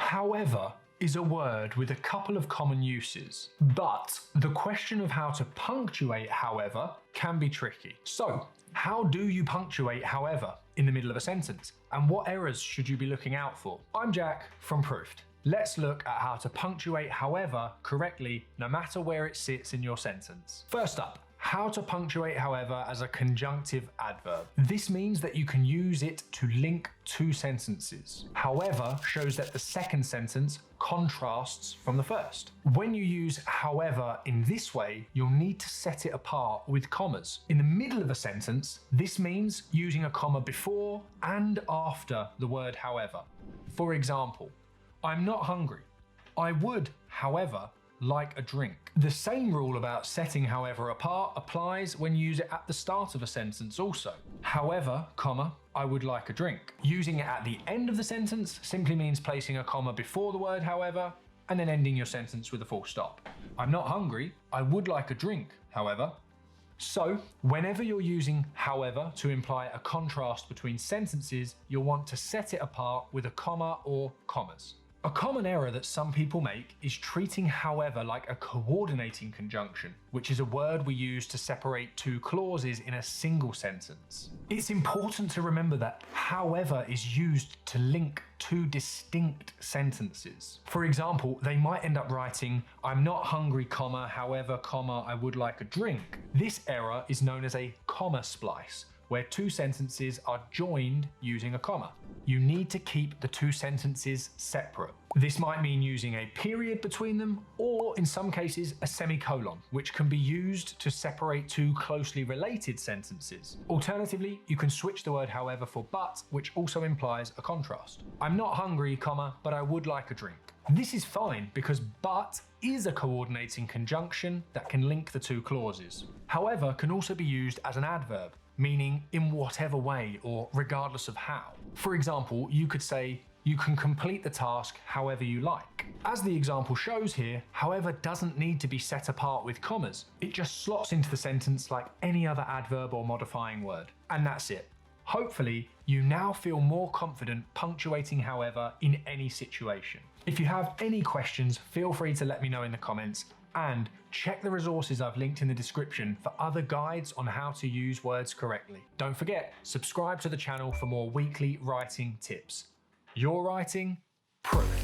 However is a word with a couple of common uses, but the question of how to punctuate however can be tricky. So, how do you punctuate however in the middle of a sentence? And what errors should you be looking out for? I'm Jack from Proofed. Let's look at how to punctuate however correctly no matter where it sits in your sentence. First up, how to punctuate however as a conjunctive adverb. This means that you can use it to link two sentences. However shows that the second sentence contrasts from the first. When you use however in this way, you'll need to set it apart with commas. In the middle of a sentence, this means using a comma before and after the word however. For example, I'm not hungry. I would, however, like a drink. The same rule about setting however apart applies when you use it at the start of a sentence also. However, comma, I would like a drink. Using it at the end of the sentence simply means placing a comma before the word however, and then ending your sentence with a full stop. I'm not hungry, I would like a drink, however. So, whenever you're using however to imply a contrast between sentences, you'll want to set it apart with a comma or commas. A common error that some people make is treating however like a coordinating conjunction, which is a word we use to separate two clauses in a single sentence. It's important to remember that however is used to link two distinct sentences. For example, they might end up writing, I'm not hungry, comma, however, comma, I would like a drink. This error is known as a comma splice, where two sentences are joined using a comma. You need to keep the two sentences separate. This might mean using a period between them, or in some cases, a semicolon, which can be used to separate two closely related sentences. Alternatively, you can switch the word however for but, which also implies a contrast. I'm not hungry, comma, but I would like a drink. This is fine because but is a coordinating conjunction that can link the two clauses. However can also be used as an adverb, meaning in whatever way or regardless of how. For example, you could say, you can complete the task however you like. As the example shows here, however doesn't need to be set apart with commas. It just slots into the sentence like any other adverb or modifying word. And that's it. Hopefully, you now feel more confident punctuating however in any situation. If you have any questions, feel free to let me know in the comments, and check the resources I've linked in the description for other guides on how to use words correctly. Don't forget, subscribe to the channel for more weekly writing tips. Your writing, proof.